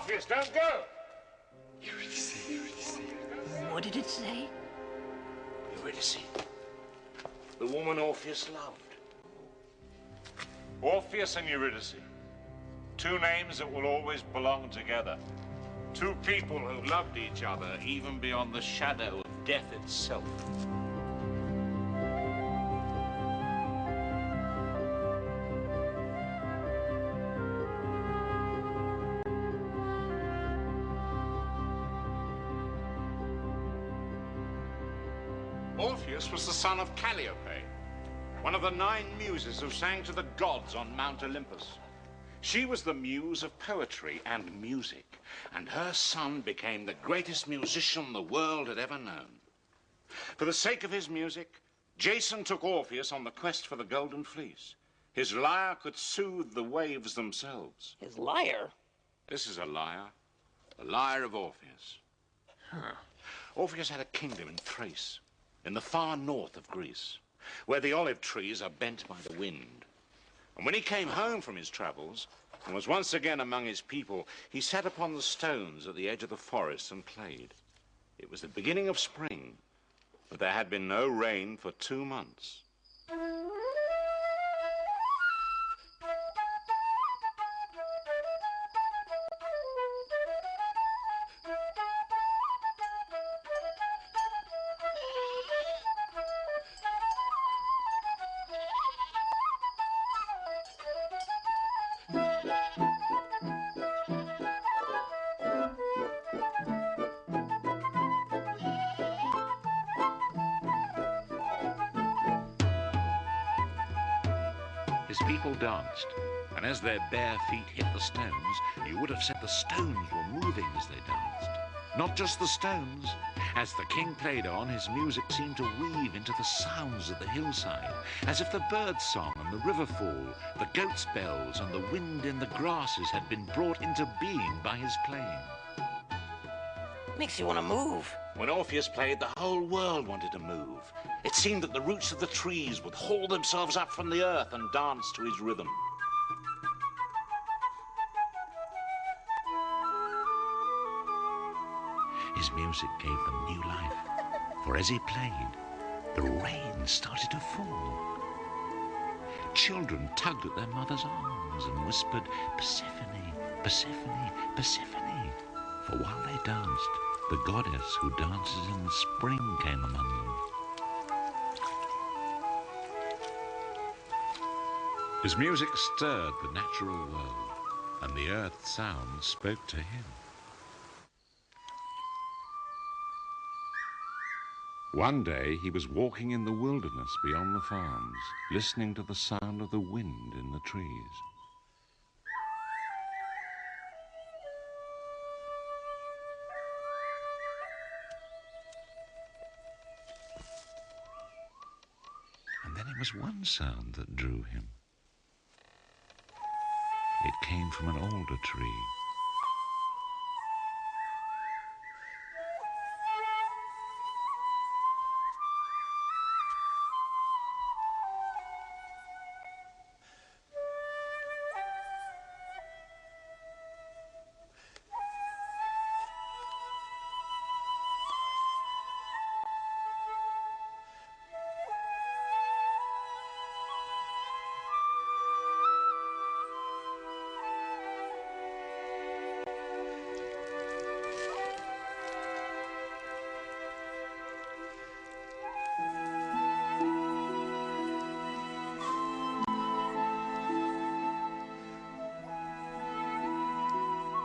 Orpheus, don't go! Eurydice, Eurydice. What did it say? Eurydice, the woman Orpheus loved. Orpheus and Eurydice, two names that will always belong together. Two people who loved each other even beyond the shadow of death itself. Orpheus was the son of Calliope, one of the 9 muses who sang to the gods on Mount Olympus. She was the muse of poetry and music, and her son became the greatest musician the world had ever known. For the sake of his music, Jason took Orpheus on the quest for the Golden Fleece. His lyre could soothe the waves themselves. His lyre? This is a lyre, the lyre of Orpheus. Huh. Orpheus had a kingdom in Thrace, in the far north of Greece, where the olive trees are bent by the wind. And when he came home from his travels and was once again among his people, he sat upon the stones at the edge of the forest and played. It was the beginning of spring, but there had been no rain for 2 months. His people danced, and as their bare feet hit the stones, you would have said the stones were moving as they danced. Not just the stones. As the king played on, his music seemed to weave into the sounds of the hillside, as if the bird's song and the river fall, the goat's bells and the wind in the grasses had been brought into being by his playing. Makes you want to move. When Orpheus played, the whole world wanted to move. It seemed that the roots of the trees would haul themselves up from the earth and dance to his rhythm. His music gave them new life, for as he played, the rain started to fall. Children tugged at their mother's arms and whispered, "Persephone, Persephone, Persephone." For while they danced, the goddess who dances in the spring came among them. His music stirred the natural world, and the earth's sound spoke to him. One day he was walking in the wilderness beyond the farms, listening to the sound of the wind in the trees. And then it was one sound that drew him. It came from an alder tree.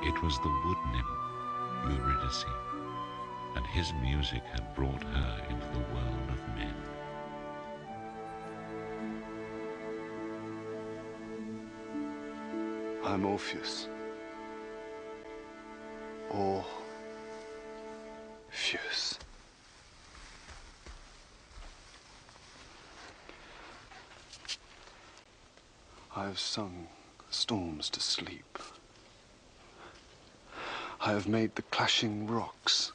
It was the wood nymph, Eurydice, and his music had brought her into the world of men. I'm Orpheus. Orpheus. I have sung storms to sleep. I have made the clashing rocks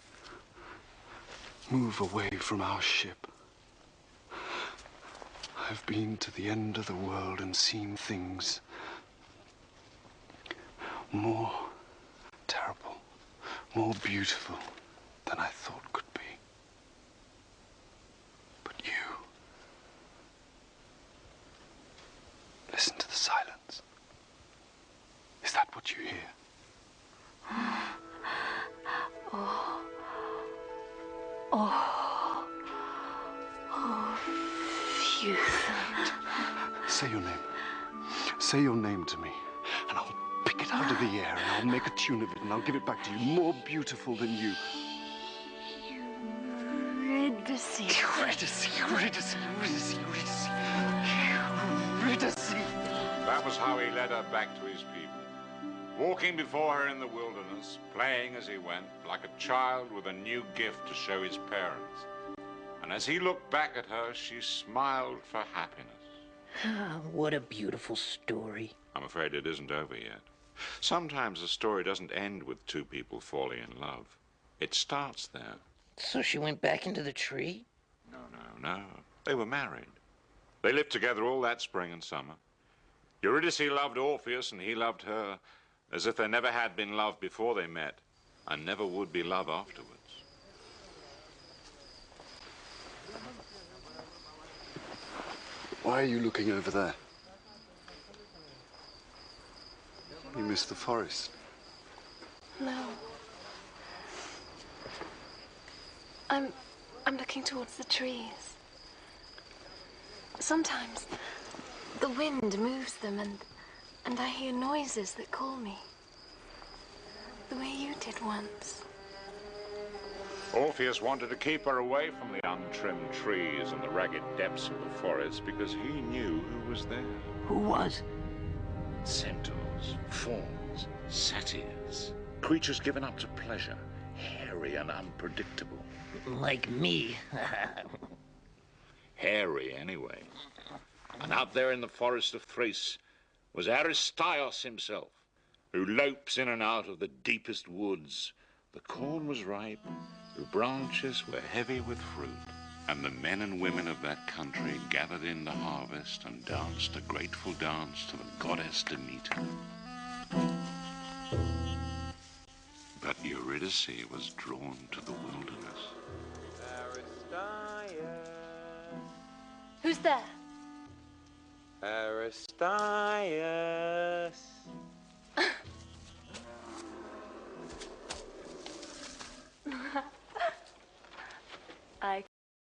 move away from our ship. I've been to the end of the world and seen things more terrible more beautiful than I thought could be. But you... Listen to the silence. Is that what you hear? Oh, Orpheus. Say your name. Say your name to me, and I'll pick it out of the air, and I'll make a tune of it, and I'll give it back to you, more beautiful than you. Eurydice. Eurydice, Eurydice, Eurydice, Eurydice, Eurydice. That was how he led her back to his people, walking before her in the wilderness, playing as he went, like a child with a new gift to show his parents. And as he looked back at her, she smiled for happiness. What a beautiful story. I'm afraid it isn't over yet. Sometimes a story doesn't end with two people falling in love. It starts there. So she went back into the tree? No. They were married. They lived together all that spring and summer. Eurydice loved Orpheus and he loved her, as if there never had been love before they met, and never would be love afterwards. Why are you looking over there? You missed the forest. No. I'm looking towards the trees. Sometimes the wind moves them and I hear noises that call me. The way you did once. Orpheus wanted to keep her away from the untrimmed trees and the ragged depths of the forest because he knew who was there. Who was? Centaurs, fauns, satyrs, creatures given up to pleasure, hairy and unpredictable. Like me. Hairy, anyway. And out there in the forest of Thrace was Aristios himself, who lopes in and out of the deepest woods. The corn was ripe, the branches were heavy with fruit, and the men and women of that country gathered in the harvest and danced a grateful dance to the goddess Demeter. But Eurydice was drawn to the wilderness. Who's there? Aristias.